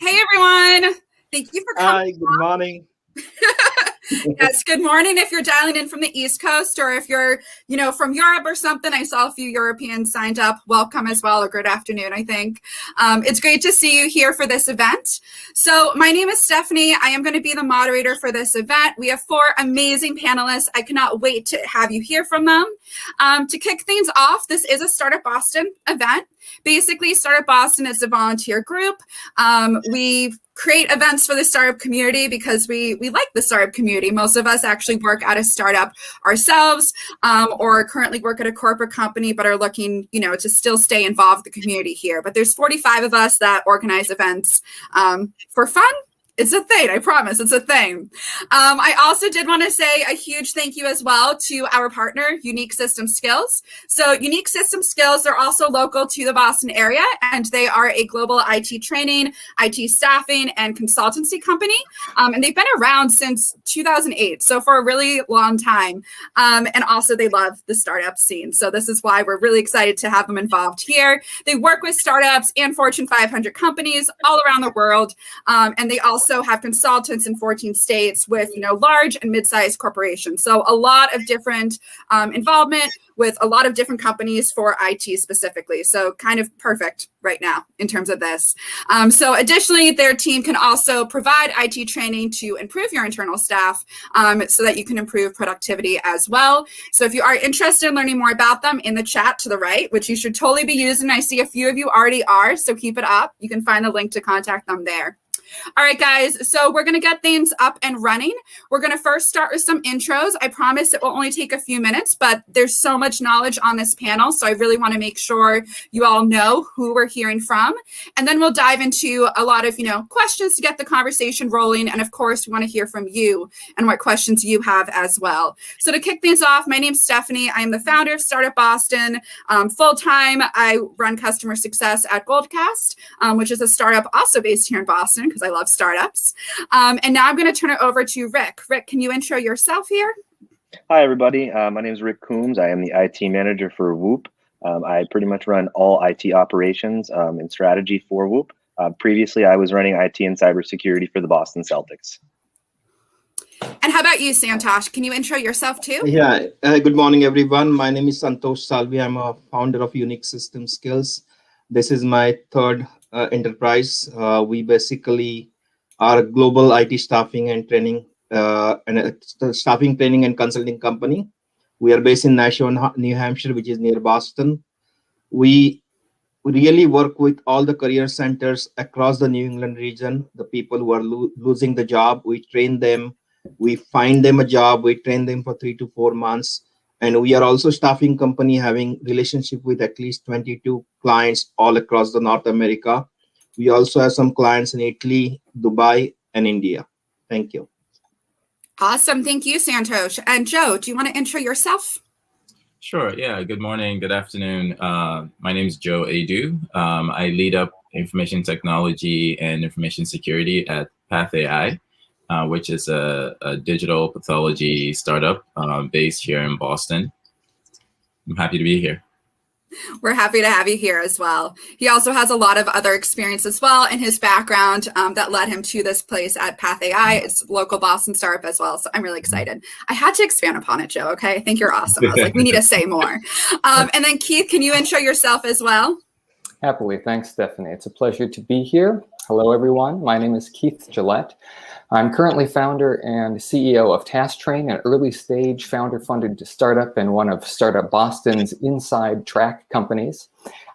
Hey everyone! Thank you for coming. Hi, good morning. Yes, good morning if you're dialing in from the East Coast, or if you're, from Europe or something. I saw a few Europeans signed up. Welcome as well, or good afternoon, I think. It's great to see you here for this event. So my name is Stephanie. I am going to be the moderator for this event. We have 4 amazing panelists. I cannot wait to have you hear from them. To kick things off, this is a Startup Boston event. Basically, Startup Boston is a volunteer group. We create events for the startup community because we like the startup community. Most of us actually work at a startup ourselves, or currently work at a corporate company, but are looking, to still stay involved with the community here. But there's 45 of us that organize events for fun. It's a thing, I promise, it's a thing. I also did want to say a huge thank you as well to our partner, Unique System Skills. So Unique System Skills, they're also local to the Boston area, and they are a global IT training, IT staffing, and consultancy company. And they've been around since 2008, so for a really long time. And also they love the startup scene. So this is why we're really excited to have them involved here. They work with startups and Fortune 500 companies all around the world. And they also have consultants in 14 states with, large and mid-sized corporations. So a lot of different involvement with a lot of different companies for IT specifically. So kind of perfect right now in terms of this. So additionally, their team can also provide IT training to improve your internal staff so that you can improve productivity as well. So if you are interested in learning more about them, in the chat to the right, which you should totally be using, I see a few of you already are, so keep it up. You can find the link to contact them there. All right, guys, so we're going to get things up and running. We're going to first start with some intros. I promise it will only take a few minutes, but there's so much knowledge on this panel, so I really want to make sure you all know who we're hearing from. And then we'll dive into a lot of, questions to get the conversation rolling. And of course, we want to hear from you and what questions you have as well. So to kick things off, my name's Stephanie. I am the founder of Startup Boston. Full-time, I run customer success at Goldcast, which is a startup also based here in Boston, because I love startups. And now I'm going to turn it over to Rick. Rick, can you intro yourself here? Hi, everybody. My name is Rick Coombs. I am the IT manager for Whoop. I pretty much run all IT operations and strategy for Whoop. Previously, I was running IT and cybersecurity for the Boston Celtics. And how about you, Santosh? Can you intro yourself too? Yeah. Good morning, everyone. My name is Santosh Salvi. I'm a founder of Unique System Skills. This is my third enterprise. We basically are a global IT staffing and training staffing, training, and consulting company. We are based in Nashua, New Hampshire, which is near Boston. We really work with all the career centers across the New England region. The people who are losing the job, we train them. We find them a job. We train them for 3 to 4 months. And we are also staffing company having relationship with at least 22 clients all across the North America. We also have some clients in Italy, Dubai, and India. Thank you. Awesome. Thank you, Santosh. And Joe, do you want to intro yourself? Sure. Yeah. Good morning. Good afternoon. My name is Joe Adu. I lead up information technology and information security at Path AI, which is a digital pathology startup based here in Boston. I'm happy to be here. We're happy to have you here as well. He also has a lot of other experience as well in his background that led him to this place at Path AI. It's local Boston startup as well. So I'm really excited. I had to expand upon it, Joe. Okay. I think you're awesome. I was like, we need to say more. And then Keith, can you intro yourself as well? Happily. Thanks, Stephanie. It's a pleasure to be here. Hello, everyone. My name is Keith Gillette. I'm currently founder and CEO of TaskTrain, an early-stage founder-funded startup and one of Startup Boston's inside track companies.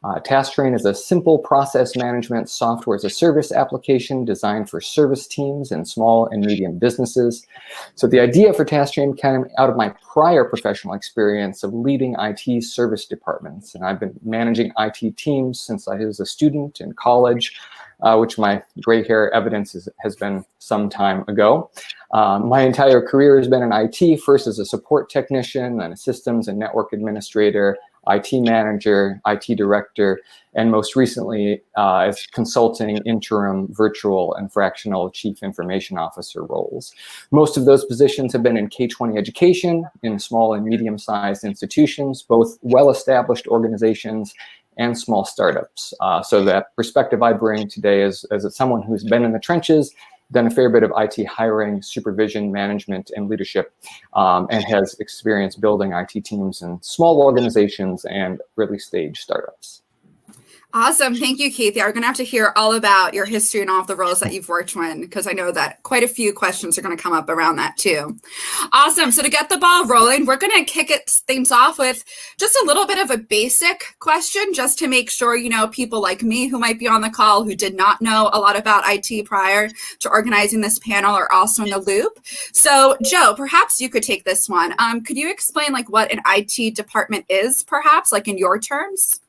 TaskTrain is a simple process management software as a service application designed for service teams and small and medium businesses. So the idea for TaskTrain came out of my prior professional experience of leading IT service departments. And I've been managing IT teams since I was a student in college, which my gray hair evidence has been some time ago. My entire career has been in IT, first as a support technician, then a systems and network administrator, IT manager, IT director, and most recently as consulting, interim, virtual, and fractional chief information officer roles. Most of those positions have been in K-20 education, in small and medium-sized institutions, both well-established organizations and small startups. So that perspective I bring today is as someone who's been in the trenches, done a fair bit of IT hiring, supervision, management, and leadership, and has experience building IT teams in small organizations and early stage startups. Awesome. Thank you, Keith. Yeah, we're going to have to hear all about your history and all of the roles that you've worked in, because I know that quite a few questions are going to come up around that too. Awesome. So to get the ball rolling, we're going to kick things off with just a little bit of a basic question, just to make sure, people like me who might be on the call who did not know a lot about IT prior to organizing this panel are also in the loop. So Joe, perhaps you could take this one. Could you explain what an IT department is, perhaps, in your terms?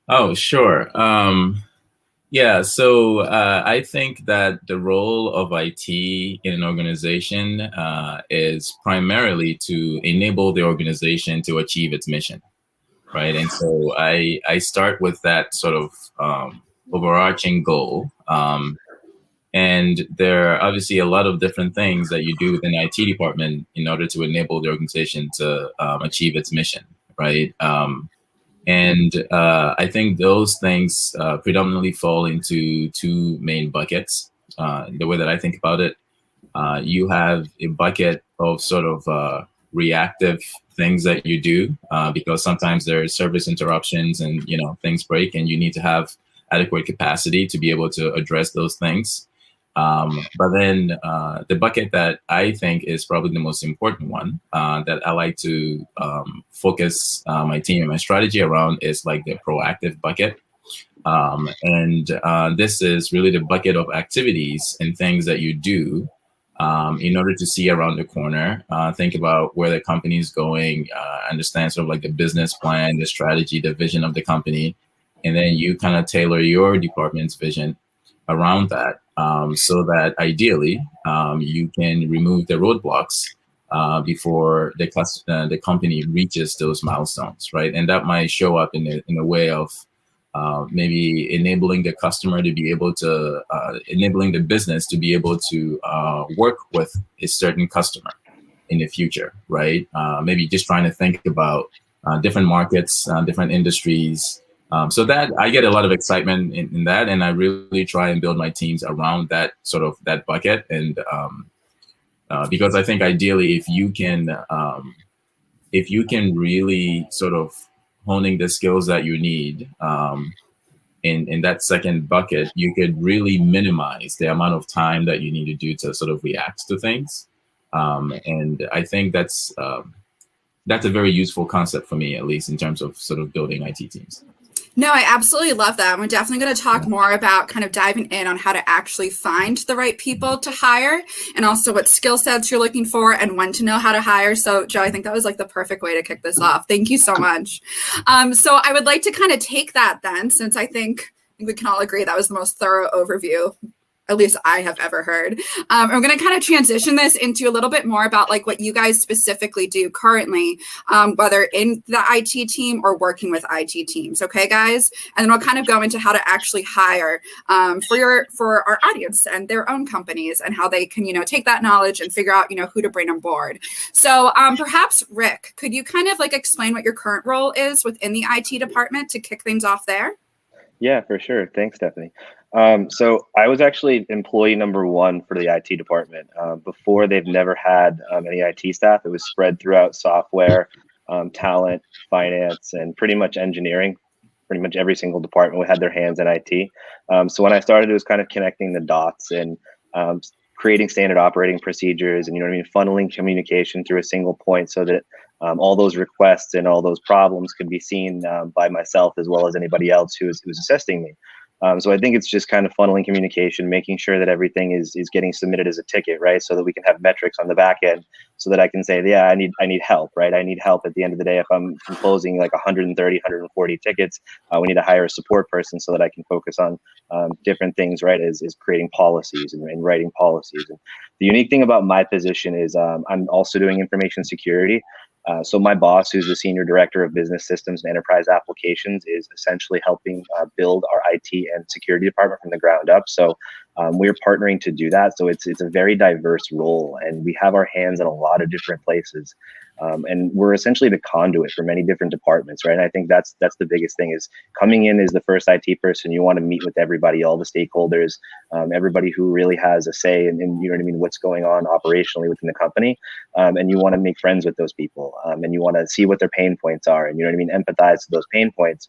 Oh, sure. Yeah, so I think that the role of IT in an organization is primarily to enable the organization to achieve its mission, right? And so I start with that sort of overarching goal. And there are obviously a lot of different things that you do within the IT department in order to enable the organization to achieve its mission, right? And I think those things predominantly fall into two main buckets. The way that I think about it, you have a bucket of sort of reactive things that you do because sometimes there are service interruptions and things break, and you need to have adequate capacity to be able to address those things. But then the bucket that I think is probably the most important one that I like to focus my team and my strategy around is the proactive bucket. And this is really the bucket of activities and things that you do in order to see around the corner, think about where the company is going, understand sort of the business plan, the strategy, the vision of the company, and then you kind of tailor your department's vision around that. So that ideally you can remove the roadblocks before the company reaches those milestones, right? And that might show up in a way of maybe enabling the customer to be able to, enabling the business to be able to work with a certain customer in the future, right? Maybe just trying to think about different markets, different industries. So that I get a lot of excitement in that, and I really try and build my teams around that sort of that bucket. And because I think ideally, if you can really sort of honing the skills that you need in that second bucket, you could really minimize the amount of time that you need to do to sort of react to things. And I think that's a very useful concept for me, at least in terms of sort of building IT teams. No, I absolutely love that. We're definitely going to talk more about kind of diving in on how to actually find the right people to hire, and also what skill sets you're looking for and when to know how to hire. So Joe, I think that was the perfect way to kick this off. Thank you so much. So I would like to kind of take that then, since I think we can all agree that was the most thorough overview at least I have ever heard. I'm going to kind of transition this into a little bit more about what you guys specifically do currently, whether in the IT team or working with IT teams. Okay, guys? And then we'll kind of go into how to actually hire for our audience and their own companies, and how they can, take that knowledge and figure out, who to bring on board. So perhaps Rick, could you kind of explain what your current role is within the IT department to kick things off there? Yeah, for sure. Thanks, Stephanie. So I was actually employee number one for the IT department. Before, they've never had any IT staff. It was spread throughout software, talent, finance, and pretty much engineering. Pretty much every single department had their hands in IT. So when I started, it was kind of connecting the dots and creating standard operating procedures and, funneling communication through a single point so that all those requests and all those problems could be seen by myself as well as anybody else who was assisting me. So I think it's just kind of funneling communication, making sure that everything is getting submitted as a ticket, right? So that we can have metrics on the back end, so that I can say, yeah, I need help, right? I need help at the end of the day. If I'm closing 130, 140 tickets, we need to hire a support person so that I can focus on different things, right? Is creating policies and writing policies. And the unique thing about my position is I'm also doing information security. So my boss, who's the Senior Director of Business Systems and Enterprise Applications, is essentially helping build our IT and security department from the ground up. So we're partnering to do that. So it's a very diverse role, and we have our hands in a lot of different places. And we're essentially the conduit for many different departments, right? And I think that's the biggest thing is coming in as the first IT person. You want to meet with everybody, all the stakeholders, everybody who really has a say in you know what I mean, what's going on operationally within the company. And you want to make friends with those people, and you want to see what their pain points are, and you know what I mean, empathize to those pain points,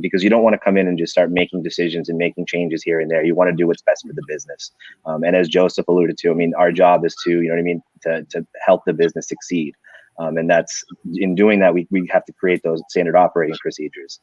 because you don't want to come in and just start making decisions and making changes here and there. You want to do what's best for the business. And as Joseph alluded to, I mean, our job is to, you know what I mean, to help the business succeed. And that's in doing that, we have to create those standard operating procedures.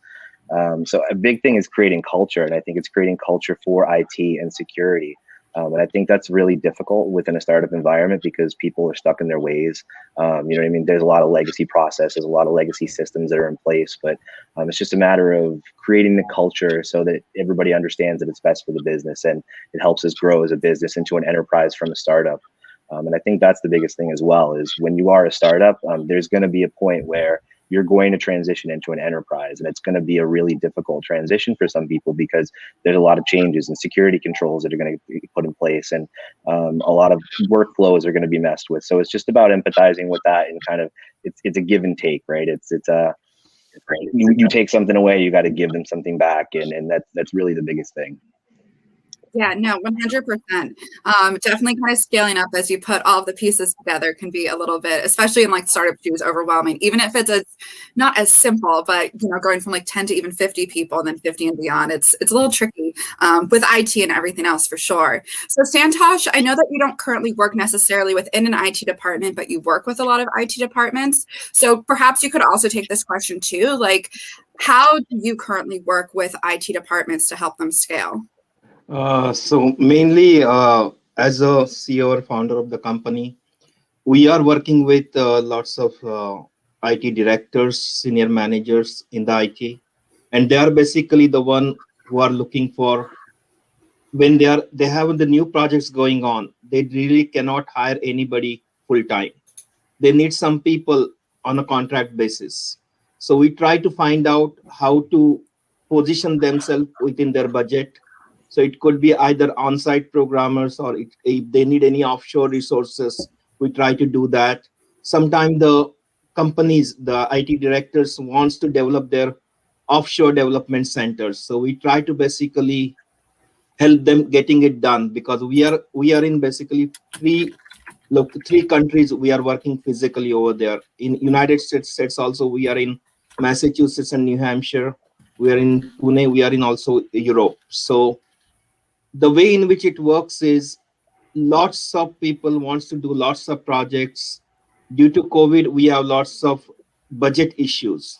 So a big thing is creating culture, and I think it's creating culture for IT and security. And I think that's really difficult within a startup environment because people are stuck in their ways. You know what I mean? There's a lot of legacy processes, a lot of legacy systems that are in place, but it's just a matter of creating the culture so that everybody understands that it's best for the business and it helps us grow as a business into an enterprise from a startup. And I think that's the biggest thing as well, is when you are a startup, there's going to be a point where you're going to transition into an enterprise, and it's going to be a really difficult transition for some people because there's a lot of changes and security controls that are going to be put in place, and a lot of workflows are going to be messed with. So it's just about empathizing with that, and kind of it's a give and take, right? It's you take something away, you got to give them something back, and that's really the biggest thing. Yeah, no, 100%. Definitely kind of scaling up as you put all of the pieces together can be a little bit, especially in like startup shoes, overwhelming, even if it's not as simple, but you know, going from like 10 to even 50 people and then 50 and beyond, it's a little tricky with IT and everything else for sure. So Santosh, I know that you don't currently work necessarily within an IT department, but you work with a lot of IT departments. So perhaps you could also take this question too, like how do you currently work with IT departments to help them scale? So mainly as a CEO or founder of the company, we are working with lots of IT directors, senior managers in the IT, and they are basically the one who are looking for when they have the new projects going on. They really cannot hire anybody full time. They need some people on a contract basis. So we try to find out how to position themselves within their budget. So it could be either on-site programmers, or if they need any offshore resources, we try to do that. Sometimes the companies, the IT directors wants to develop their offshore development centers. So we try to basically help them getting it done, because we are in basically three countries. We are working physically over there. In United States also, we are in Massachusetts and New Hampshire. We are in Pune. We are in also Europe. So the way in which it works is lots of people wants to do lots of projects. Due to COVID, we have lots of budget issues.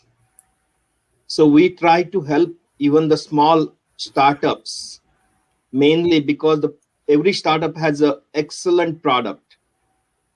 So we try to help even the small startups, mainly because every startup has an excellent product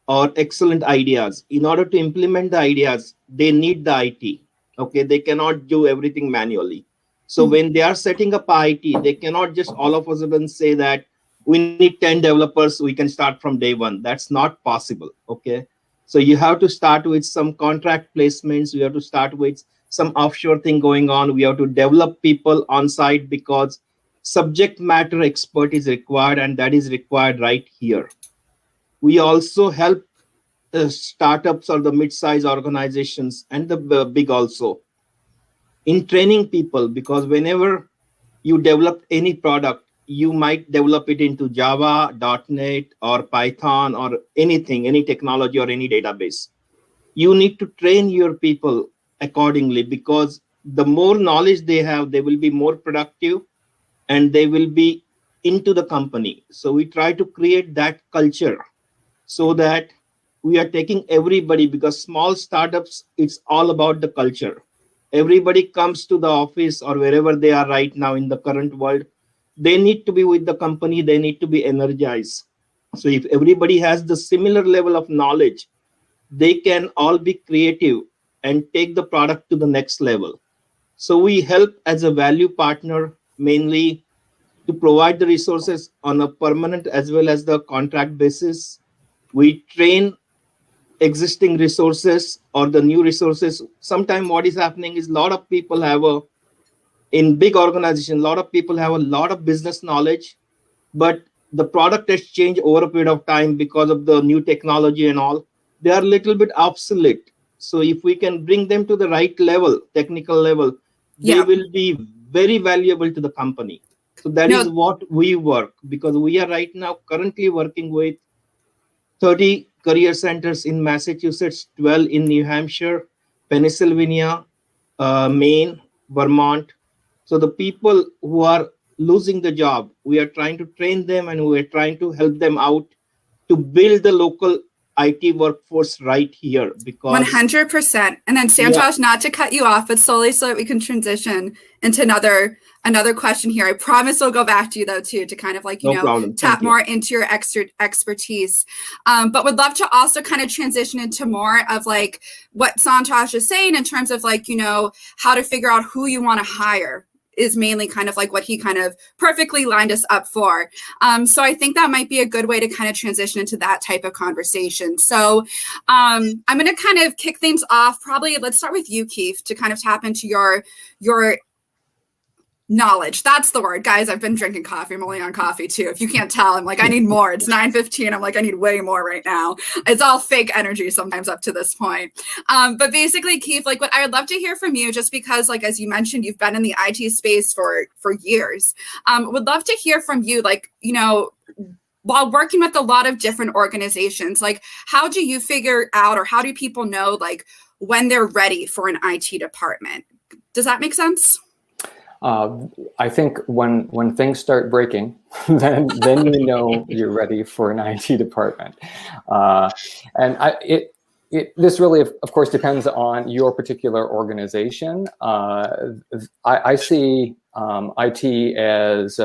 or excellent ideas. In order to implement the ideas, they need the IT. Okay, they cannot do everything manually. So when they are setting up IT, they cannot just all of a sudden say that we need 10 developers, we can start from day one. That's not possible. Okay, so you have to start with some contract placements. We have to start with some offshore thing going on. We have to develop people on site, because subject matter expert is required, and that is required right here. We also help startups or the mid-size organizations and the big also in training people, because whenever you develop any product, you might develop it into Java, .NET, or Python, or anything, any technology or any database. You need to train your people accordingly, because the more knowledge they have, they will be more productive and they will be into the company. So we try to create that culture so that we are taking everybody, because small startups, it's all about the culture. Everybody comes to the office or wherever they are right now in the current world, they need to be with the company, they need to be energized. So if everybody has the similar level of knowledge, they can all be creative and take the product to the next level. So we help as a value partner, mainly to provide the resources on a permanent as well as the contract basis. We train existing resources or the new resources. Sometimes what is happening is a lot of people in big organizations, a lot of people have a lot of business knowledge, but the product has changed over a period of time because of the new technology and all. They are a little bit obsolete. So if we can bring them to the right level, technical level, they will be very valuable to the company. So that is what we work, because we are right now currently working with 30 career centers in Massachusetts, 12 in New Hampshire, Pennsylvania, Maine, Vermont. So the people who are losing the job, we are trying to train them and we are trying to help them out to build the local IT workforce right here. Because 100%. And then Santosh, not to cut you off, but solely so that we can transition into another question here. I promise we'll go back to you though too, to kind of like, tap more into your expertise. But would love to also kind of transition into more of like what Santosh is saying in terms of like, how to figure out who you want to hire is mainly kind of like what he kind of perfectly lined us up for. So I think that might be a good way to kind of transition into that type of conversation. So I'm going to kind of kick things off. Probably let's start with you, Keith, to kind of tap into your knowledge. That's the word, guys. I've been drinking coffee. I'm only on coffee too. If you can't tell, I'm like, I need more. It's 9:15. I'm like, I need way more right now. It's all fake energy sometimes up to this point. But basically, Keith, like what I would love to hear from you, just because like, as you mentioned, you've been in the IT space for years. Would love to hear from you, like, while working with a lot of different organizations, like how do you figure out, or how do people know like when they're ready for an IT department? Does that make sense? I think when things start breaking, then you know you're ready for an IT department. This really, of course, depends on your particular organization. I see IT as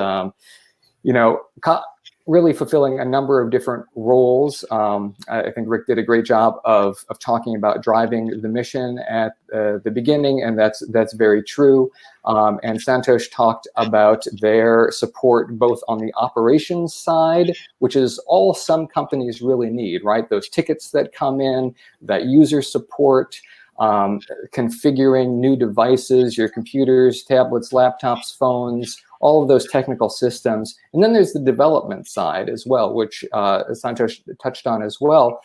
really fulfilling a number of different roles. I think Rick did a great job of talking about driving the mission at the beginning, and that's very true. And Santosh talked about their support both on the operations side, which is all some companies really need, right? Those tickets that come in, that user support, configuring new devices, your computers, tablets, laptops, phones, all of those technical systems. And then there's the development side as well, which Santosh touched on as well,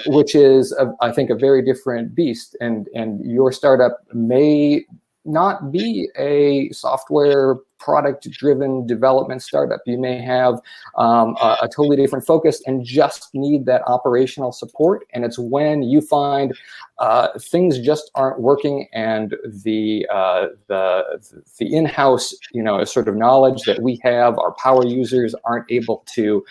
which is, I think, a very different beast. And your startup may not be a software product-driven development startup. You may have a totally different focus and just need that operational support. And it's when you find things just aren't working, and the in-house, sort of knowledge that we have, our power users aren't able to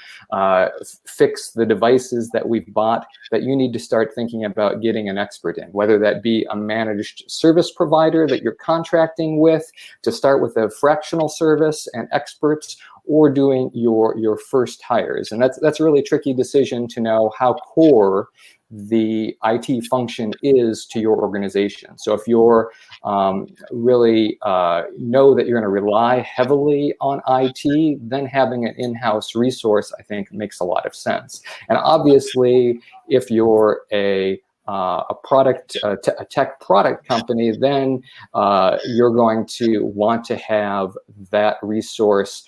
fix the devices that we've bought, that you need to start thinking about getting an expert in, whether that be a managed service provider that you're contracting with to start with a fractional service and experts, or doing your first hires. And that's a really tricky decision to know how core the IT function is to your organization. So if you're really know that you're going to rely heavily on IT, then having an in-house resource, I think, makes a lot of sense. And obviously, if you're a tech product company, then you're going to want to have that resource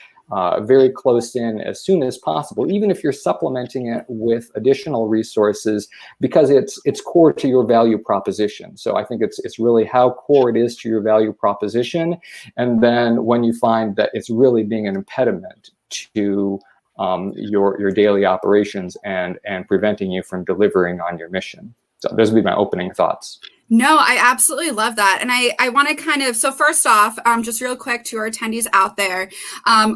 very close in as soon as possible, even if you're supplementing it with additional resources, because it's core to your value proposition. So I think it's really how core it is to your value proposition. And then when you find that it's really being an impediment to your daily operations and preventing you from delivering on your mission. So those would be my opening thoughts. No, I absolutely love that. And I want to kind of, so first off, just real quick to our attendees out there,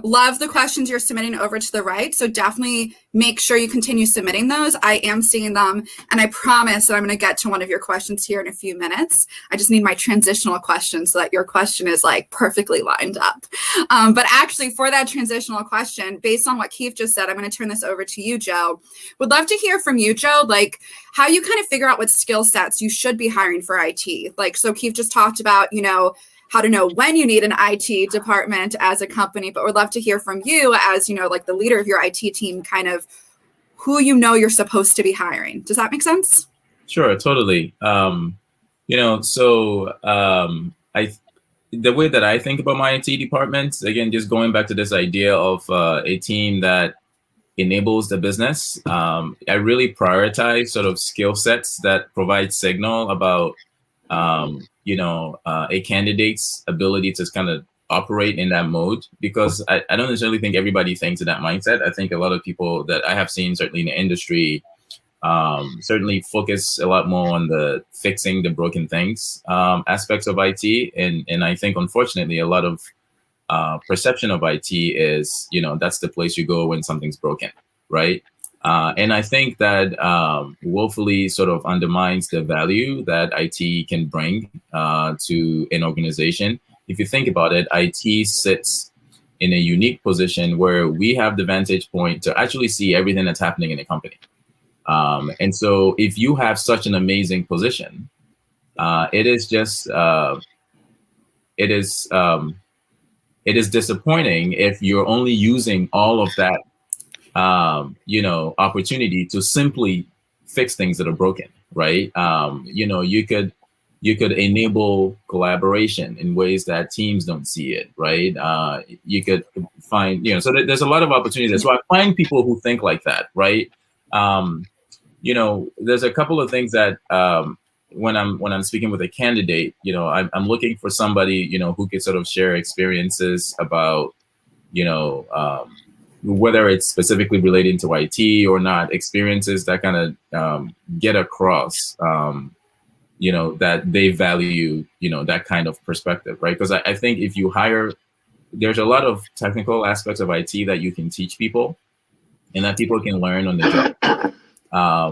love the questions you're submitting over to the right. So definitely make sure you continue submitting those. I am seeing them, and I promise that I'm going to get to one of your questions here in a few minutes. I just need my transitional question so that your question is like perfectly lined up. But actually for that transitional question, based on what Keith just said, I'm going to turn this over to you, Joe. Would love to hear from you, Joe, like how you kind of figure out what skill sets you should be hiring for IT. Like, so Keith just talked about, how to know when you need an IT department as a company, but would love to hear from you as, like the leader of your IT team, kind of who you're supposed to be hiring. Does that make sense? Sure, totally. The way that I think about my IT departments, again, just going back to this idea of a team that enables the business. I really prioritize sort of skill sets that provide signal about, a candidate's ability to kind of operate in that mode, because I don't necessarily think everybody thinks in that mindset. I think a lot of people that I have seen, certainly in the industry, certainly focus a lot more on the fixing the broken things aspects of IT. And I think, unfortunately, a lot of perception of IT is, that's the place you go when something's broken, right? And I think that woefully sort of undermines the value that IT can bring to an organization. If you think about it, IT sits in a unique position where we have the vantage point to actually see everything that's happening in a company. And so if you have such an amazing position, it is disappointing if you're only using all of that, opportunity to simply fix things that are broken, right? You could enable collaboration in ways that teams don't see it, right? You could find, so there's a lot of opportunities. So I find people who think like that, right? There's a couple of things that when I'm speaking with a candidate, I'm looking for somebody, who can sort of share experiences about, whether it's specifically relating to IT or not, experiences that kind of get across, that they value, that kind of perspective, right? Because I think if you hire, there's a lot of technical aspects of IT that you can teach people and that people can learn on the job.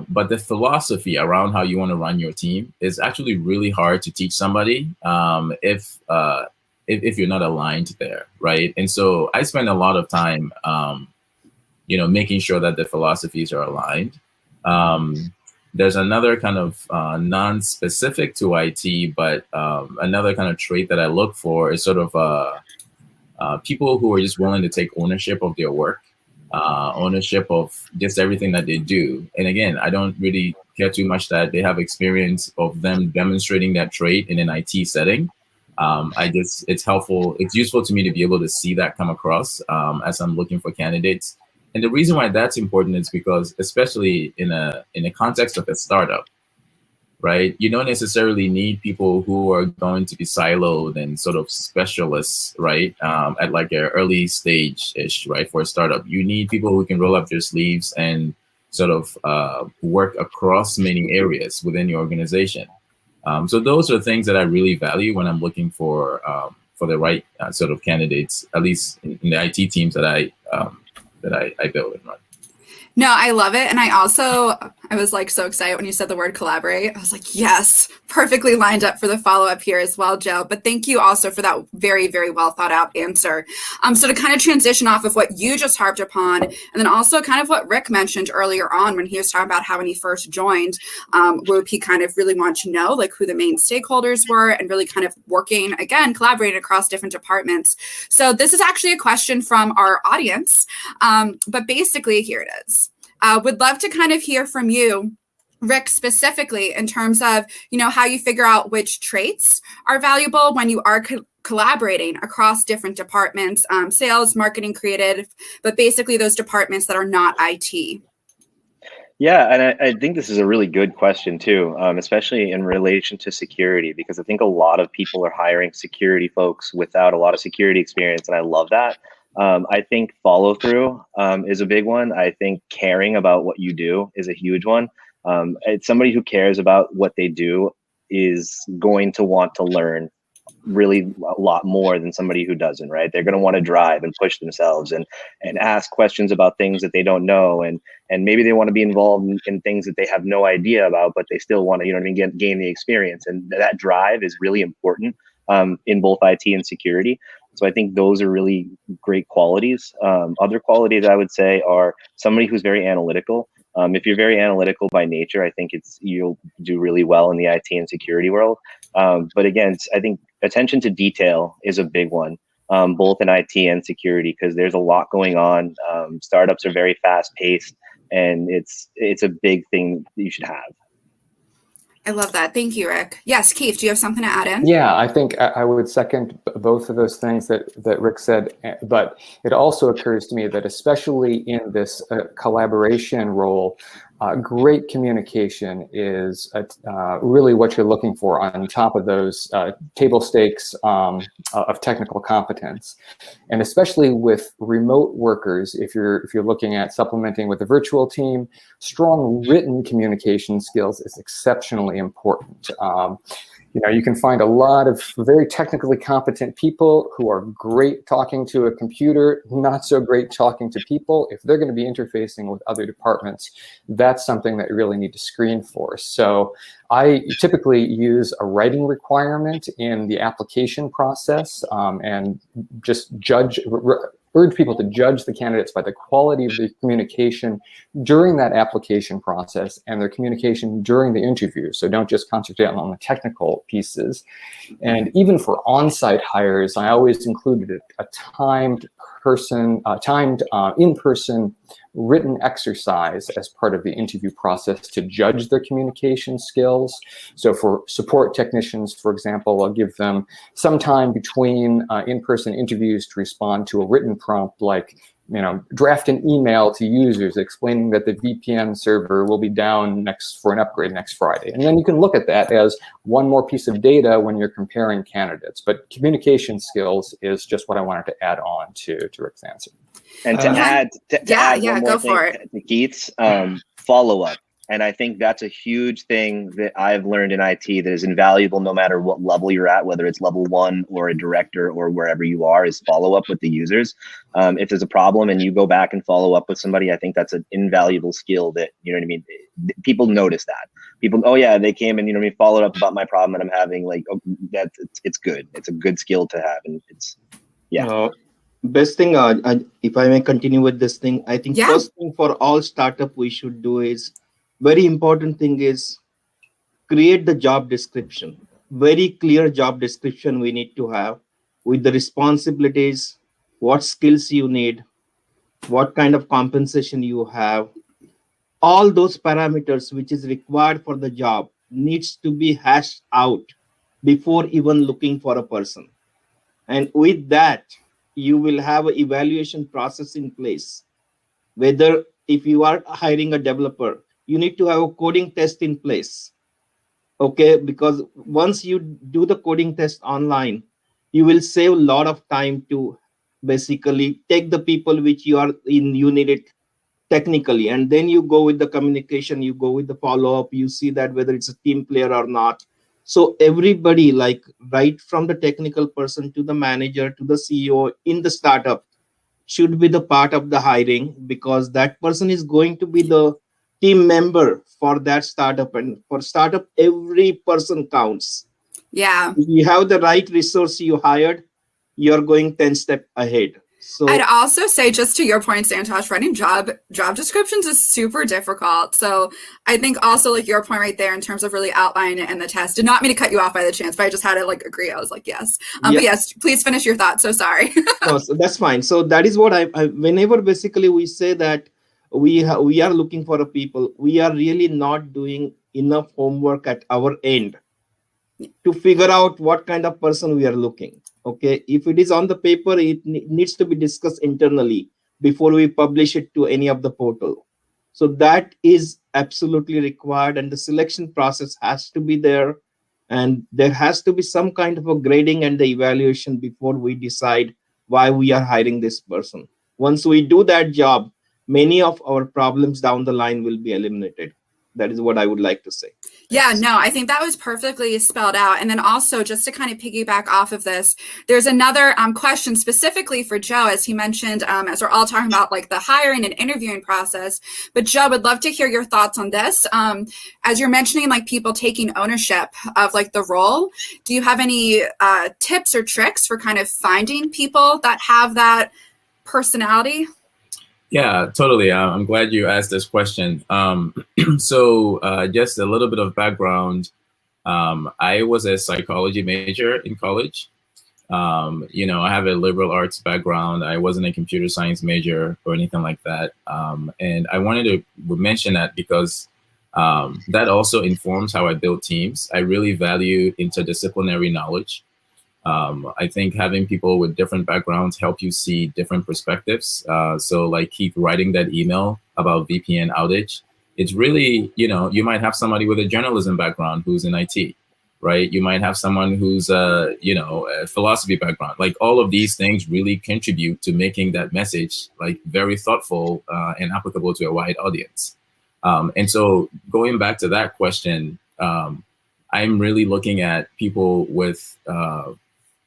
But the philosophy around how you want to run your team is actually really hard to teach somebody if you're not aligned there, right? And so I spend a lot of time, making sure that the philosophies are aligned. There's another kind of non-specific to IT, but another kind of trait that I look for is sort of people who are just willing to take ownership of their work. Ownership of just everything that they do. And again, I don't really care too much that they have experience of them demonstrating that trait in an IT setting. It's helpful. It's useful to me to be able to see that come across as I'm looking for candidates. And the reason why that's important is because, especially in a context of a startup, right? You don't necessarily need people who are going to be siloed and sort of specialists, right? At like an early stage-ish, right? For a startup, you need people who can roll up their sleeves and sort of work across many areas within your organization. So those are things that I really value when I'm looking for the right sort of candidates, at least in the IT teams that I build and run. No, I love it. And I was like so excited when you said the word collaborate. I was like, yes, perfectly lined up for the follow-up here as well, Joe. But thank you also for that very, very well thought out answer. So to kind of transition off of what you just harped upon, and then also kind of what Rick mentioned earlier on when he was talking about how when he first joined, Whoop, he kind of really wanted to know like who the main stakeholders were and really kind of collaborating across different departments. So this is actually a question from our audience, but basically here it is. Would love to kind of hear from you, Rick, specifically in terms of, how you figure out which traits are valuable when you are collaborating across different departments, sales, marketing, creative, but basically those departments that are not IT. Yeah, and I think this is a really good question too, especially in relation to security, because I think a lot of people are hiring security folks without a lot of security experience, and I love that. I think follow through is a big one. I think caring about what you do is a huge one. It's somebody who cares about what they do is going to want to learn really a lot more than somebody who doesn't, right? They're going to want to drive and push themselves and ask questions about things that they don't know. And maybe they want to be involved in things that they have no idea about, but they still want to, gain the experience. And that drive is really important in both IT and security. So I think those are really great qualities. Other qualities I would say are somebody who's very analytical. If you're very analytical by nature, I think you'll do really well in the IT and security world. But again, I think attention to detail is a big one, both in IT and security, because there's a lot going on. Startups are very fast paced, and it's a big thing that you should have. I love that. Thank you, Rick. Yes, Keith, do you have something to add in? Yeah, I think I would second both of those things that Rick said, but it also occurs to me that especially in this collaboration role, great communication is really what you're looking for on top of those table stakes of technical competence. And especially with remote workers, if you're looking at supplementing with a virtual team, strong written communication skills is exceptionally important. You can find a lot of very technically competent people who are great talking to a computer, not so great talking to people. If they're going to be interfacing with other departments, that's something that you really need to screen for. So I typically use a writing requirement in the application process and just urge people to judge the candidates by the quality of the communication during that application process and their communication during the interview. So don't just concentrate on the technical pieces. And even for on-site hires, I always included a timed in-person written exercise as part of the interview process to judge their communication skills. So for support technicians, for example, I'll give them some time between in-person interviews to respond to a written prompt like, draft an email to users explaining that the VPN server will be down for an upgrade next Friday. And then you can look at that as one more piece of data when you're comparing candidates. But communication skills is just what I wanted to add on to Rick's answer. And to add one more thing to Keith's, follow-up. And I think that's a huge thing that I've learned in IT that is invaluable no matter what level you're at, whether it's level 1 or a director or wherever you are, is follow up with the users. If there's a problem and you go back and follow up with somebody, I think that's an invaluable skill that, people notice that. People, oh yeah, they came and, followed up about my problem that I'm having. Like, it's good. It's a good skill to have. And it's, yeah. Best thing, if I may continue with this thing, I think first thing for all startup we should do is, very important thing is create the job description. Very clear job description we need to have with the responsibilities, what skills you need, what kind of compensation you have. All those parameters which is required for the job needs to be hashed out before even looking for a person. And with that, you will have an evaluation process in place. Whether if you are hiring a developer, you need to have a coding test in place. Okay, because once you do the coding test online, you will save a lot of time to basically take the people which you need it technically, and then you go with the communication, you go with the follow-up, you see that whether it's a team player or not. So everybody, like right from the technical person to the manager to the CEO in the startup, should be the part of the hiring, because that person is going to be the team member for that startup. And for startup, every person counts. Yeah. If you have the right resource you hired, you're going 10 steps ahead. So I'd also say, just to your point, Santosh, writing job descriptions is super difficult. So I think also like your point right there in terms of really outlining it in the test. Did not mean to cut you off by the chance, but I just had to like agree. I was like, yes. But yes, please finish your thought. So sorry. No, so that's fine. So that is what I whenever basically we say that we are looking for a people, we are really not doing enough homework at our end to figure out what kind of person we are looking. Okay, if it is on the paper, it needs to be discussed internally before we publish it to any of the portal. So that is absolutely required, and the selection process has to be there, and there has to be some kind of a grading and the evaluation before we decide why we are hiring this person. Once we do that job, many of our problems down the line will be eliminated. That is what I would like to say. Yeah, no, I think that was perfectly spelled out. And then also, just to kind of piggyback off of this, there's another question specifically for Joe, as he mentioned, as we're all talking about like the hiring and interviewing process. But Joe, would love to hear your thoughts on this. As you're mentioning, like people taking ownership of like the role, do you have any tips or tricks for kind of finding people that have that personality? Yeah, totally. I'm glad you asked this question. So just a little bit of background. I was a psychology major in college. I have a liberal arts background. I wasn't a computer science major or anything like that. And I wanted to mention that because That also informs how I build teams. I really value interdisciplinary knowledge. I think having people with different backgrounds help you see different perspectives. So like Keith writing that email about VPN outage, it's really, you might have somebody with a journalism background who's in IT, right? You might have someone who's, a philosophy background. Like all of these things really contribute to making that message like very thoughtful and applicable to a wide audience. And so going back to that question, I'm really looking at people with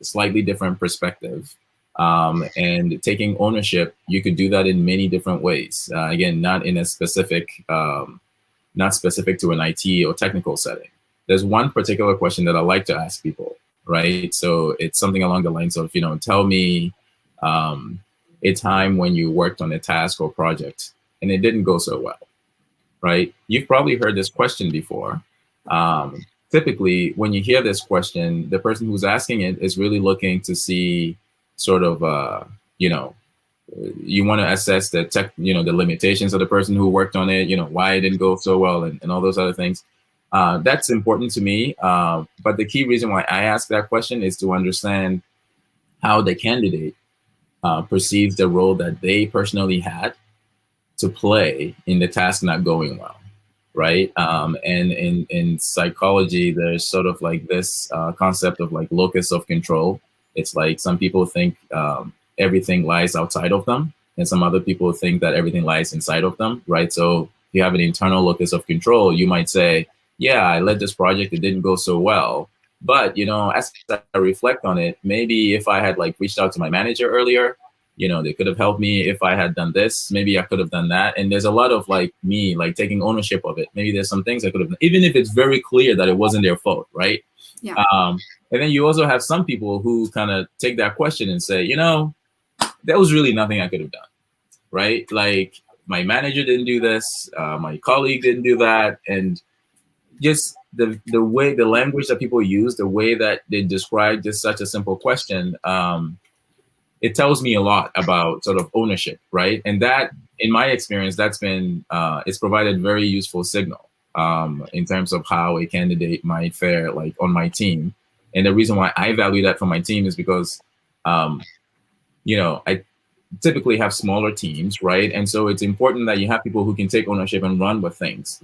slightly different perspective and taking ownership. You could do that in many different ways. Again, not in a specific, not specific to an IT or technical setting. There's one particular question that I like to ask people, right? So it's something along the lines of, tell me a time when you worked on a task or project and it didn't go so well, right? You've probably heard this question before. Typically, when you hear this question, the person who's asking it is really looking to see sort of, you want to assess the the limitations of the person who worked on it, why it didn't go so well and all those other things. That's important to me. But the key reason why I ask that question is to understand how the candidate perceives the role that they personally had to play in the task not going well. Right. And in psychology, there's sort of like this concept of like locus of control. It's like some people think everything lies outside of them, and some other people think that everything lies inside of them. Right. So if you have an internal locus of control, you might say, yeah, I led this project. It didn't go so well. But, as I reflect on it, maybe if I had like reached out to my manager earlier, they could have helped me. If I had done this, maybe I could have done that. And there's a lot of like me, like taking ownership of it. Maybe there's some things I could have done, even if it's very clear that it wasn't their fault, right? Yeah. And then you also have some people who kind of take that question and say, there was really nothing I could have done, right? Like my manager didn't do this, my colleague didn't do that. And just the way, the language that people use, the way that they describe just such a simple question, it tells me a lot about sort of ownership, right? And that, in my experience, that's been, it's provided very useful signal in terms of how a candidate might fare like on my team. And the reason why I value that for my team is because, I typically have smaller teams, right? And so it's important that you have people who can take ownership and run with things.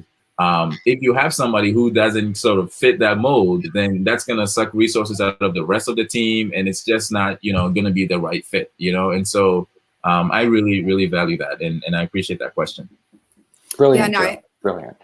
If you have somebody who doesn't sort of fit that mold, then that's going to suck resources out of the rest of the team. And it's just not, going to be the right fit, And so I really, really value that. And I appreciate that question. Brilliant. Yeah, no, Brilliant.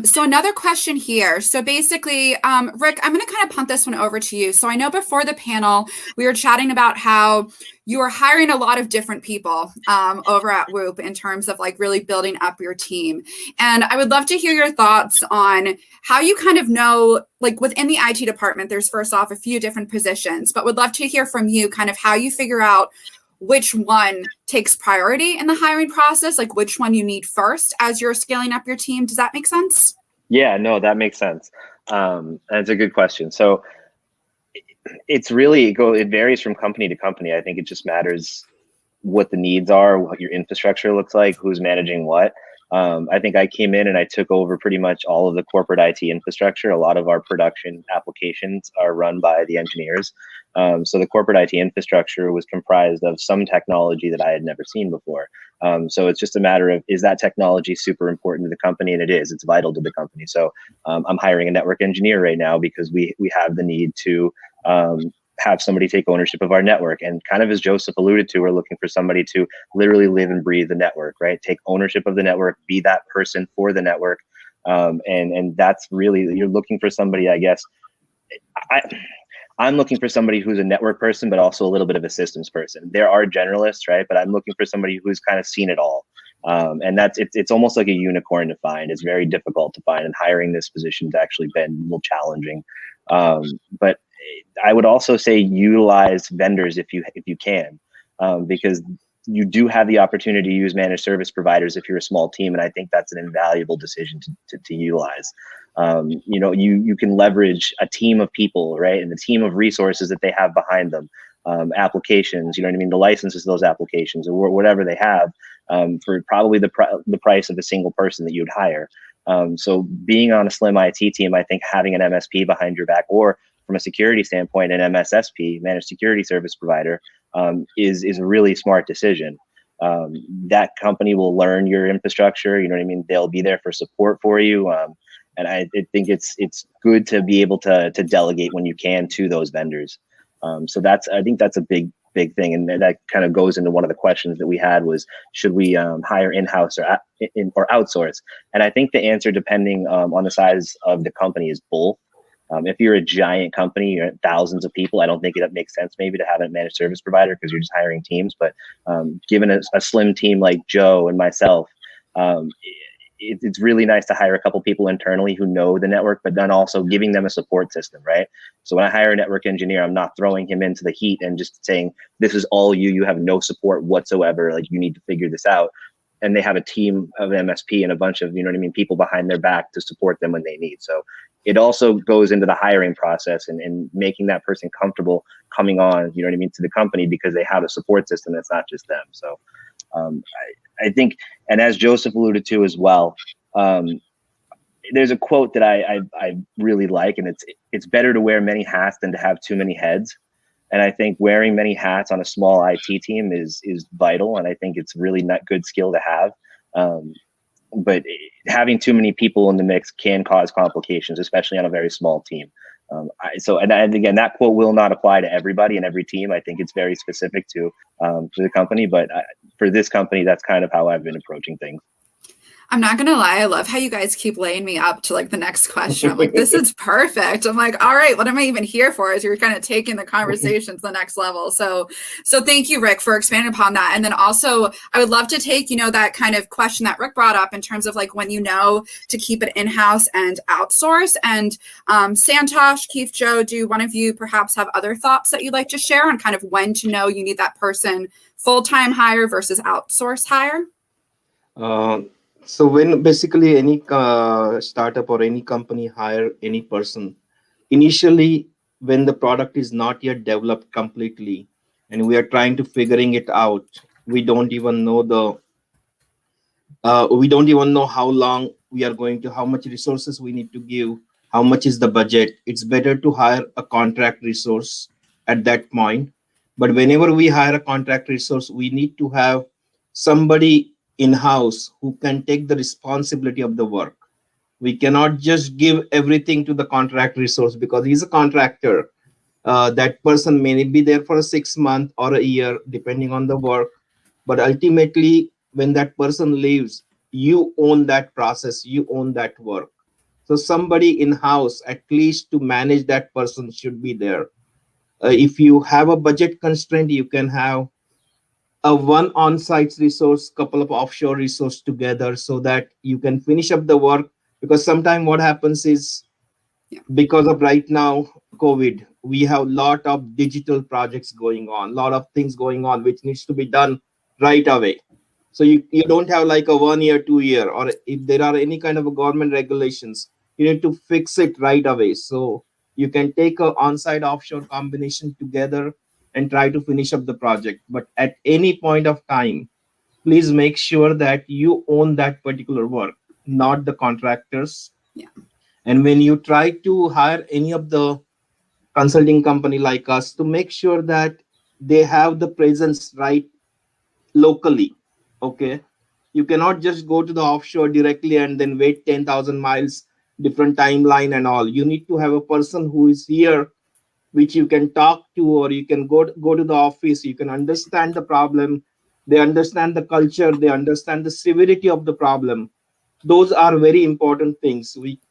So another question here. So basically, Rick, I'm going to kind of punt this one over to you. So I know before the panel, we were chatting about how you are hiring a lot of different people over at Whoop in terms of like really building up your team. And I would love to hear your thoughts on how you kind of know, like within the IT department, there's first off a few different positions, but would love to hear from you kind of how you figure out which one takes priority in the hiring process, like which one you need first as you're scaling up your team. Does that make sense? Yeah, no, that makes sense. And it's a good question. So it's really, it varies from company to company. I think it just matters what the needs are, what your infrastructure looks like, who's managing what. I think I came in and I took over pretty much all of the corporate IT infrastructure. A lot of our production applications are run by the engineers. So the corporate IT infrastructure was comprised of some technology that I had never seen before. So it's just a matter of, is that technology super important to the company? And it is, it's vital to the company. So I'm hiring a network engineer right now because we have the need to have somebody take ownership of our network. And kind of as Joseph alluded to, we're looking for somebody to literally live and breathe the network, right? Take ownership of the network, be that person for the network. And that's really, you're looking for somebody, I guess, I'm looking for somebody who's a network person, but also a little bit of a systems person. There are generalists, right? But I'm looking for somebody who's kind of seen it all. And it's almost like a unicorn to find. It's very difficult to find, and hiring this position has actually been a little challenging. But I would also say utilize vendors if you can, because you do have the opportunity to use managed service providers if you're a small team, and I think that's an invaluable decision to utilize. You can leverage a team of people, right, and the team of resources that they have behind them, applications, the licenses to those applications or whatever they have. for probably the price of a single person that you'd hire. So being on a slim IT team, I think having an MSP behind your back, or from a security standpoint, an MSSP, managed security service provider, is a really smart decision. That company will learn your infrastructure. You know what I mean? They'll be there for support for you. And I think it's good to be able to delegate when you can to those vendors. So I think that's a big thing, and that kind of goes into one of the questions that we had was, should we hire in-house or outsource? And I think the answer, depending on the size of the company, is both. If you're a giant company, you're thousands of people, I don't think it makes sense maybe to have a managed service provider because you're just hiring teams. But given a slim team like Joe and myself, it's really nice to hire a couple people internally who know the network, but then also giving them a support system, right? So when I hire a network engineer, I'm not throwing him into the heat and just saying, this is all you have no support whatsoever. Like, you need to figure this out. And they have a team of MSP and a bunch of, you know what I mean, people behind their back to support them when they need. So it also goes into the hiring process and making that person comfortable coming on, you know what I mean, to the company, because they have a support system that's not just them. So I think, and as Joseph alluded to as well, there's a quote that I really like, and it's better to wear many hats than to have too many heads. And I think wearing many hats on a small IT team is vital, and I think it's really not good skill to have. But having too many people in the mix can cause complications, especially on a very small team. And again, that quote will not apply to everybody and every team. I think it's very specific to the company, but for this company, that's kind of how I've been approaching things. I'm not going to lie. I love how you guys keep laying me up to like the next question. I'm like, this is perfect. I'm like, all right, what am I even here for? As you're kind of taking the conversation to the next level. So thank you, Rick, for expanding upon that. And then also I would love to take, that kind of question that Rick brought up in terms of like when you know to keep it in-house and outsource. And Santosh, Keith, Joe, do one of you perhaps have other thoughts that you'd like to share on kind of when to know you need that person full-time hire versus outsource hire? So when basically any startup or any company hire any person, initially when the product is not yet developed completely and we are trying to figuring it out, we don't even know how long we are going to, how much resources we need to give, how much is the budget. It's better to hire a contract resource at that point. But whenever we hire a contract resource, we need to have somebody in-house who can take the responsibility of the work. We cannot just give everything to the contract resource because he's a contractor. That person may be there for 6 months or a year, depending on the work. But ultimately, when that person leaves, you own that process, you own that work. So somebody in-house, at least to manage that person, should be there. If you have a budget constraint, you can have one on-site resource, couple of offshore resource together so that you can finish up the work. Because sometimes what happens is, because of right now COVID, we have a lot of digital projects going on, a lot of things going on which needs to be done right away. So you don't have like a 1 year, 2 year, or if there are any kind of a government regulations, you need to fix it right away. So you can take a on-site offshore combination together and try to finish up the project. But at any point of time, please make sure that you own that particular work, not the contractors. Yeah. And when you try to hire any of the consulting company like us, to make sure that they have the presence right locally. Okay. You cannot just go to the offshore directly and then wait 10,000 miles, different timeline and all. You need to have a person who is here, which you can talk to, or you can go to the office. You can understand the problem. They understand the culture. They understand the severity of the problem. Those are very important things. We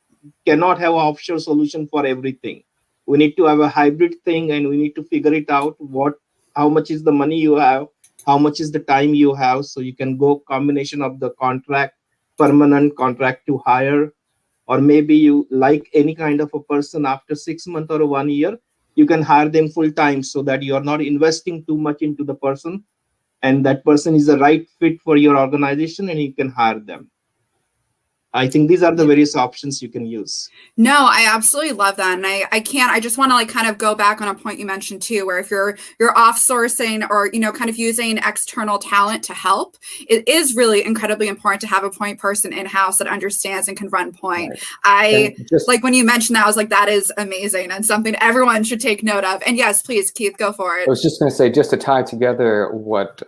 cannot have an offshore solution for everything. We need to have a hybrid thing, and we need to figure it out how much is the money you have, how much is the time you have. So you can go combination of the contract, permanent contract to hire, or maybe you like any kind of a person after 6 months or 1 year, you can hire them full time so that you are not investing too much into the person, and that person is the right fit for your organization and you can hire them. I think these are the various options you can use. No, I absolutely love that. And I just want to like kind of go back on a point you mentioned too, where if you're offsourcing or, kind of using external talent to help, it is really incredibly important to have a point person in-house that understands and can run point. Right. Like when you mentioned that, I was like, that is amazing and something everyone should take note of. And yes, please, Keith, go for it. I was just going to say, just to tie together what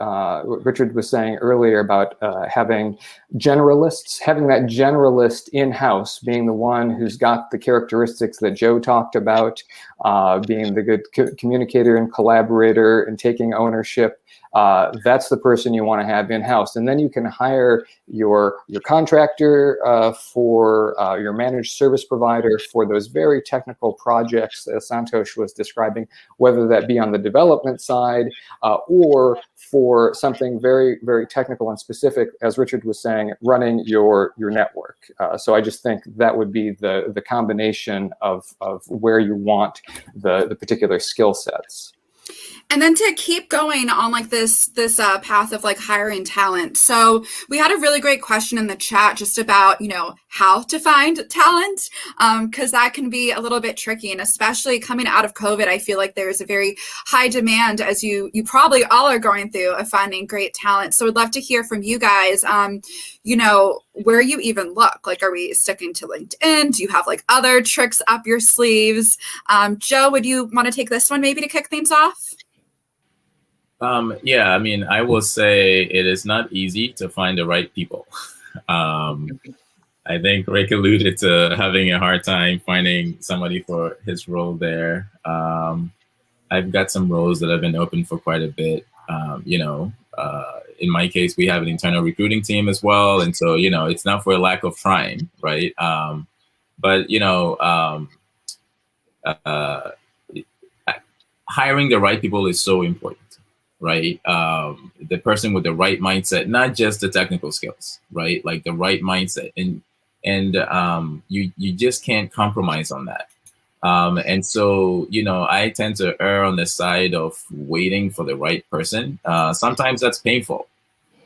Richard was saying earlier about having generalists, having that generalist in-house, being the one who's got the characteristics that Joe talked about, being the good communicator and collaborator and taking ownership. That's the person you want to have in-house. And then you can hire your contractor for your managed service provider for those very technical projects as Santosh was describing, whether that be on the development side or for something very, very technical and specific, as Richard was saying, running your network. So I just think that would be the combination of where you want the particular skill sets. And then to keep going on like this path of like hiring talent. So we had a really great question in the chat just about, how to find talent, because that can be a little bit tricky. And especially coming out of COVID, I feel like there's a very high demand, as you probably all are going through, of finding great talent. So we'd love to hear from you guys, where you even look. Like, are we sticking to LinkedIn? Do you have like other tricks up your sleeves? Joe, would you want to take this one maybe to kick things off? Yeah, I mean, I will say it is not easy to find the right people. I think Rick alluded to having a hard time finding somebody for his role there. I've got some roles that have been open for quite a bit. In my case, we have an internal recruiting team as well. And so, it's not for a lack of trying, right? Hiring the right people is so important. Right? The person with the right mindset, not just the technical skills, right? Like the right mindset. And you just can't compromise on that. And so, I tend to err on the side of waiting for the right person. Sometimes that's painful.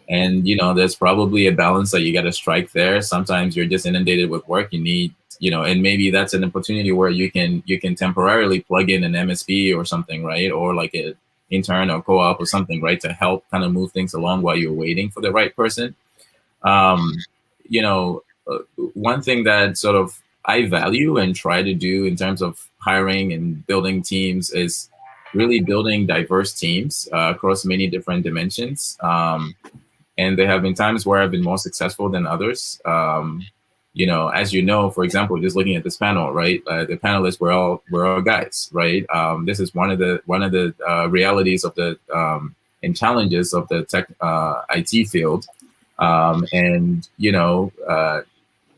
And, there's probably a balance that you got to strike there. Sometimes you're just inundated with work. You need, and maybe that's an opportunity where you can temporarily plug in an MSP or something, right? Or like a intern or co-op or something, right, to help kind of move things along while you're waiting for the right person. One thing that sort of I value and try to do in terms of hiring and building teams is really building diverse teams across many different dimensions. And there have been times where I've been more successful than others. As for example, just looking at this panel, right? The panelists we're all guys, right? This is one of the realities of the and challenges of the tech IT field,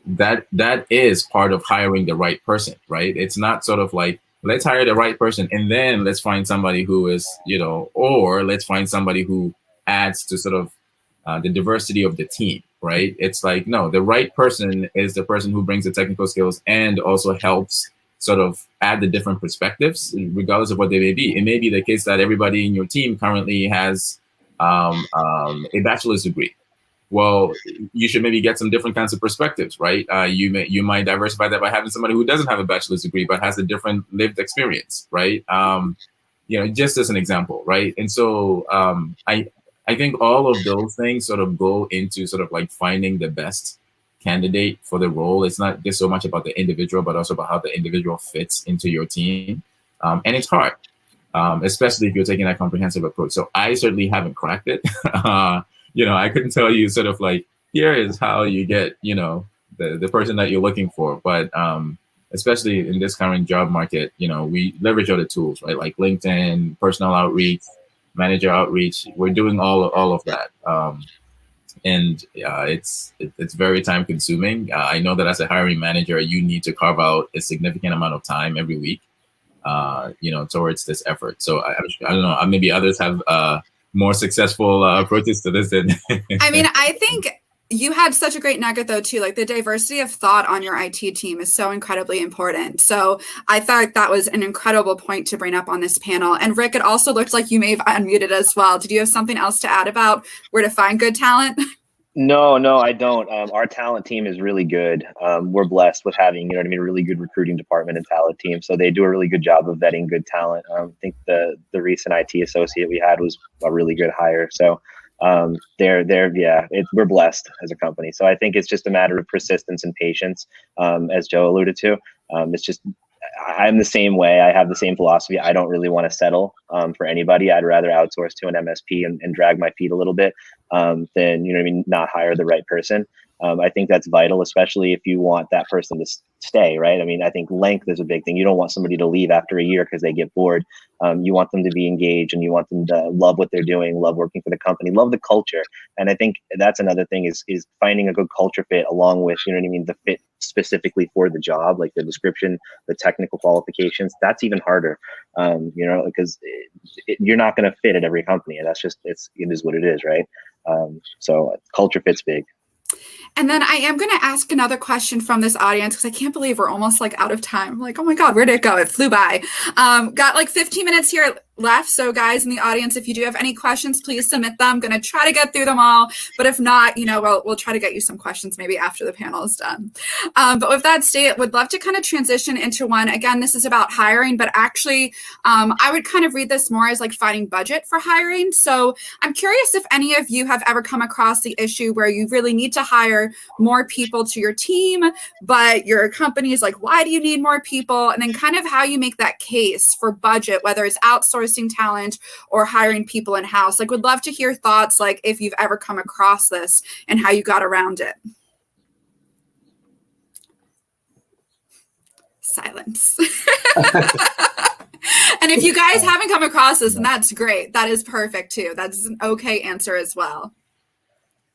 that is part of hiring the right person, right? It's not sort of like, let's hire the right person and then let's find somebody who is, or let's find somebody who adds to sort of the diversity of the team, right? It's like, no, the right person is the person who brings the technical skills and also helps sort of add the different perspectives, regardless of what they may be. It may be the case that everybody in your team currently has a bachelor's degree. Well, you should maybe get some different kinds of perspectives, right? You might diversify that by having somebody who doesn't have a bachelor's degree but has a different lived experience, right? Just as an example, right? And so I think all of those things sort of go into sort of like finding the best candidate for the role. It's not just so much about the individual, but also about how the individual fits into your team. And it's hard, especially if you're taking that comprehensive approach. So I certainly haven't cracked it. I couldn't tell you sort of like, here is how you get, the person that you're looking for. But especially in this current job market, we leverage other tools, right? Like LinkedIn, personal outreach, manager outreach. We're doing all of that. It's very time consuming. I know that as a hiring manager, you need to carve out a significant amount of time every week, towards this effort. So I don't know, maybe others have more successful approaches to this than I mean, I think you had such a great nugget though too. Like the diversity of thought on your IT team is so incredibly important. So I thought that was an incredible point to bring up on this panel. And Rick, it also looked like you may have unmuted as well. Did you have something else to add about where to find good talent? No, I don't. Our talent team is really good. We're blessed with having, you know what I mean, a really good recruiting department and talent team. So they do a really good job of vetting good talent. I think the recent IT associate we had was a really good hire. So we're blessed as a company. So I think it's just a matter of persistence and patience, as Joe alluded to. It's just I'm the same way. I have the same philosophy. I don't really want to settle for anybody. I'd rather outsource to an MSP and drag my feet a little bit than, you know what I mean, not hire the right person. I think that's vital, especially if you want that person to stay, right? I mean, I think length is a big thing. You don't want somebody to leave after a year because they get bored. You want them to be engaged and you want them to love what they're doing, love working for the company, love the culture. And I think that's another thing is finding a good culture fit along with, you know what I mean, the fit specifically for the job, like the description, the technical qualifications. That's even harder, you know, because you're not going to fit at every company. And that's just, it is what it is, right? So culture fit's big. And then I am going to ask another question from this audience because I can't believe we're almost like out of time. I'm like, oh my God, where did it go? It flew by. Got like 15 minutes here left. So guys in the audience, if you do have any questions, please submit them. I'm going to try to get through them all. But if not, you know, we'll try to get you some questions maybe after the panel is done. But with that stated, would love to kind of transition into one. Again, this is about hiring, but actually I would kind of read this more as like finding budget for hiring. So I'm curious if any of you have ever come across the issue where you really need to hire more people to your team, but your company is like, why do you need more people? And then kind of how you make that case for budget, whether it's outsourcing talent or hiring people in-house. Like, would love to hear thoughts, like if you've ever come across this and how you got around it. Silence. And if you guys haven't come across this, then that's great. That is perfect too. That's an okay answer as well.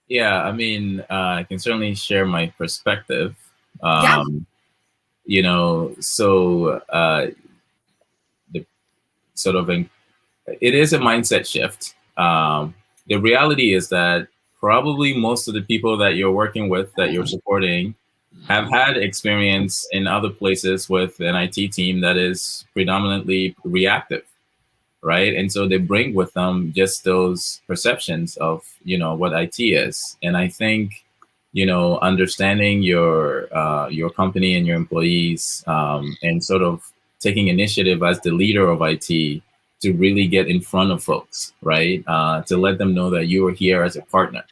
Yeah, I mean, I can certainly share my perspective. Yeah. You know, so the sort of it is a mindset shift. The reality is that probably most of the people that you're working with, that you're supporting, have had experience in other places with an IT team that is predominantly reactive, right? And so they bring with them just those perceptions of, you know, what IT is. And I think, you know, understanding your company and your employees, and sort of taking initiative as the leader of IT to really get in front of folks, right? To let them know that you are here as a partner.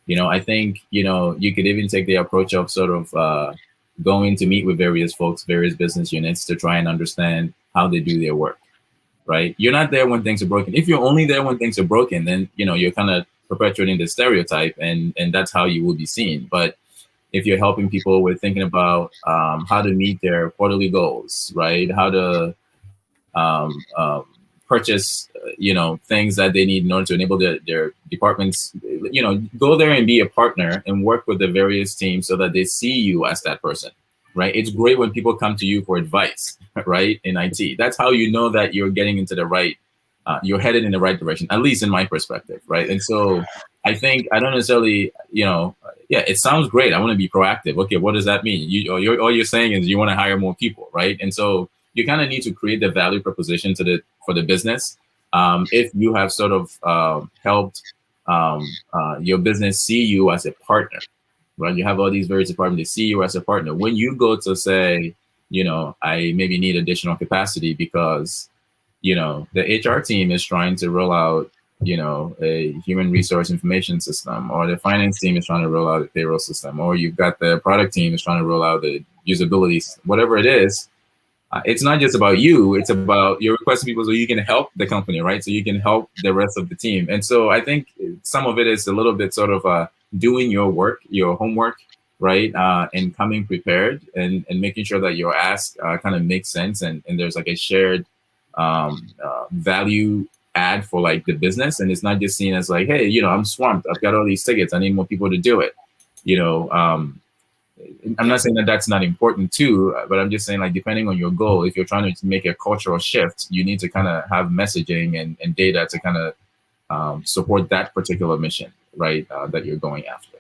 You know, I think, you know, you could even take the approach of sort of going to meet with various folks, various business units to try and understand how they do their work, right? You're not there when things are broken. If you're only there when things are broken, then, you know, you're kind of perpetuating the stereotype and that's how you will be seen. But if you're helping people with thinking about how to meet their quarterly goals, right? How to purchase, you know, things that they need in order to enable their departments, you know, go there and be a partner and work with the various teams so that they see you as that person, right? It's great when people come to you for advice, right? In IT, that's how you know that you're getting into the right, you're headed in the right direction, at least in my perspective, right? And so I think I don't necessarily, you know, yeah, it sounds great. I want to be proactive. Okay, what does that mean? All you're saying is you want to hire more people, right? And so you kind of need to create the value proposition for the business. If you have sort of helped your business see you as a partner, right? You have all these various departments, they see you as a partner. When you go to say, you know, I maybe need additional capacity because, you know, the HR team is trying to roll out, you know, a human resource information system, or the finance team is trying to roll out a payroll system, or you've got the product team is trying to roll out the usability, whatever it is. It's not just about you, it's about you're requesting people so you can help the company, right? So you can help the rest of the team. And so I think some of it is a little bit sort of doing your work, your homework, right? And coming prepared and making sure that your ask kind of makes sense and there's like a shared value add for like the business. And it's not just seen as like, hey, you know, I'm swamped, I've got all these tickets, I need more people to do it. You know, I'm not saying that that's not important too, but I'm just saying like, depending on your goal, if you're trying to make a cultural shift, you need to kind of have messaging and data to kind of support that particular mission, right? That you're going after.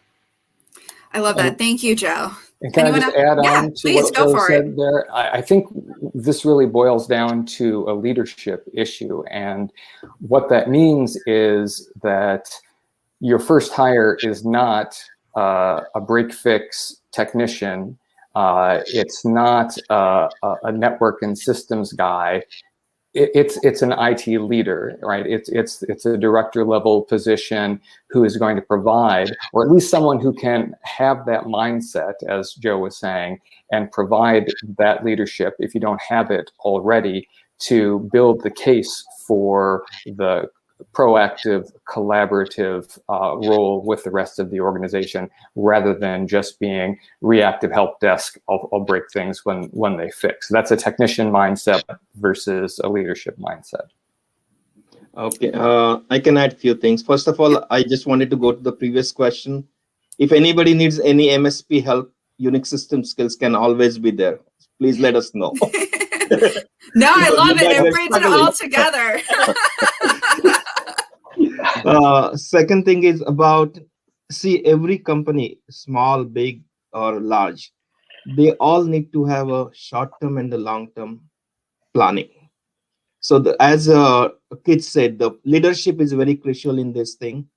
I love that. Thank you, Joe. And can I just add on to what Joe said there? I think this really boils down to a leadership issue. And what that means is that your first hire is not a break fix technician. It's not a network and systems guy. It's an IT leader, right? It's a director level position who is going to provide, or at least someone who can have that mindset, as Joe was saying, and provide that leadership, if you don't have it already, to build the case for the proactive, collaborative role with the rest of the organization, rather than just being reactive help desk. I'll break things when they fix. That's a technician mindset versus a leadership mindset. Okay, I can add a few things. First of all, I just wanted to go to the previous question. If anybody needs any MSP help, Unix system skills can always be there. Please let us know. No, I love it. It brings it all together. Second thing is about, see, every company, small, big, or large, they all need to have a short-term and a long-term planning. So as Kit said, the leadership is very crucial in this thing.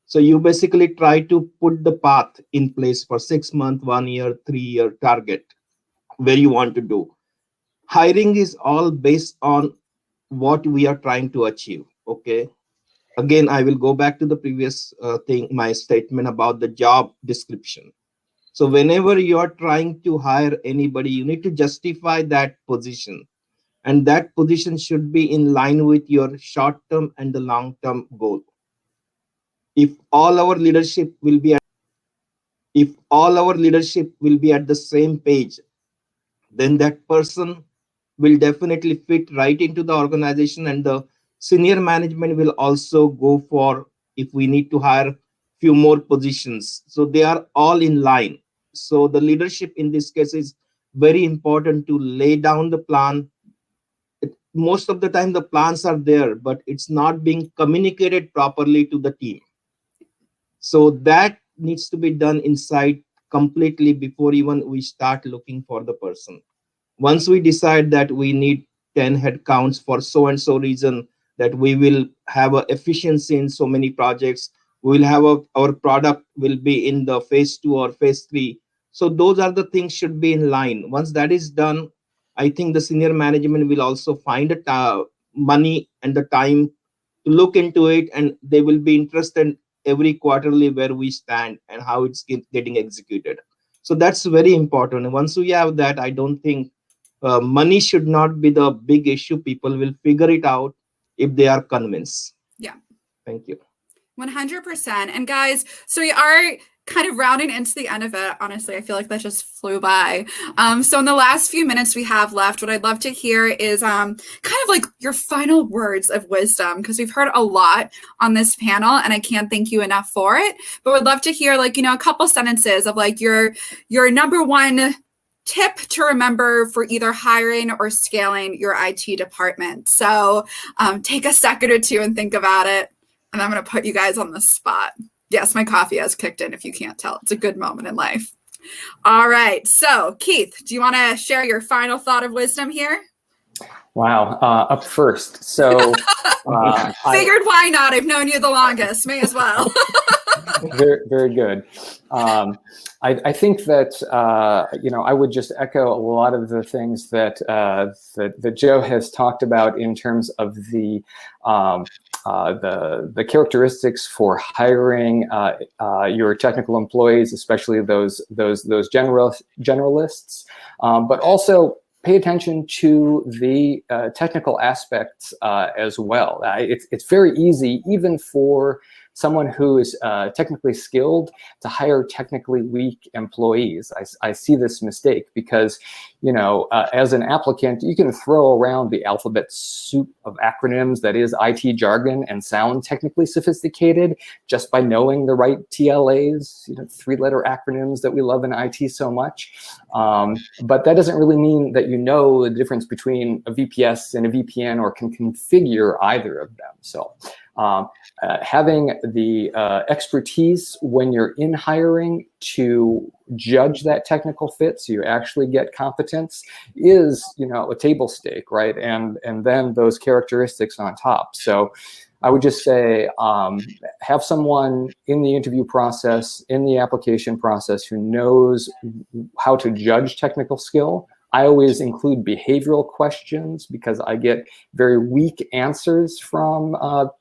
So you basically try to put the path in place for 6 month, 1 year, 3 year target where you want to do. Hiring is all based on what we are trying to achieve. Okay. Again, I will go back to the previous thing, my statement about the job description. So whenever you are trying to hire anybody, you need to justify that position. And that position should be in line with your short-term and the long-term goal. If all our leadership will be at the same page, then that person will definitely fit right into the organization, and the senior management will also go for, if we need to hire few more positions. So they are all in line. So the leadership in this case is very important to lay down the plan. Most of the time the plans are there, but it's not being communicated properly to the team. So that needs to be done inside completely before even we start looking for the person. Once we decide that we need 10 headcounts for so and so reason, that we will have a efficiency in so many projects, we will have our product will be in the phase 2 or phase 3. So those are the things should be in line. Once that is done, I think the senior management will also find money and the time to look into it, and they will be interested every quarterly where we stand and how it's getting executed. So that's very important. Once we have that, I don't think money should not be the big issue. People will figure it out if they are convinced. Yeah. Thank you. 100%. And guys, so we are kind of rounding into the end of it. Honestly, I feel like that just flew by. So in the last few minutes we have left, what I'd love to hear is kind of like your final words of wisdom, because we've heard a lot on this panel and I can't thank you enough for it. But would love to hear, like, you know, a couple sentences of like your number one tip to remember for either hiring or scaling your IT department. So take a second or two and think about it. And I'm going to put you guys on the spot. Yes, my coffee has kicked in, if you can't tell. It's a good moment in life. All right. So, Keith, do you want to share your final thought of wisdom here? Wow. Up first. So figured why not? I've known you the longest. May as well. Very, very good. I think that you know, I would just echo a lot of the things that that Joe has talked about in terms of the characteristics for hiring your technical employees, especially those generalists, but also pay attention to the technical aspects as well. It's very easy, even for someone who is technically skilled, to hire technically weak employees. I see this mistake because, you know, as an applicant, you can throw around the alphabet soup of acronyms that is IT jargon and sound technically sophisticated just by knowing the right TLAs, you know, 3-letter acronyms that we love in IT so much. But that doesn't really mean that you know the difference between a VPS and a VPN or can configure either of them. So having the expertise when you're in hiring to judge that technical fit, so you actually get competence, is, you know, a table stake, right? And then those characteristics on top. So I would just say have someone in the interview process, in the application process, who knows how to judge technical skill. I always include behavioral questions because I get very weak answers from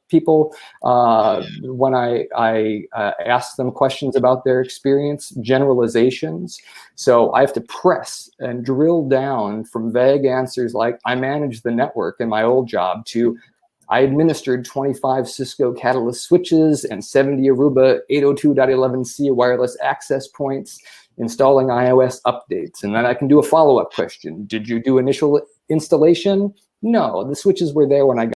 people when I ask them questions about their experience, generalizations. So I have to press and drill down from vague answers like I managed the network in my old job to I administered 25 Cisco Catalyst switches and 70 Aruba 802.11c wireless access points, installing iOS updates. And then I can do a follow-up question. Did you do initial installation? No, the switches were there when I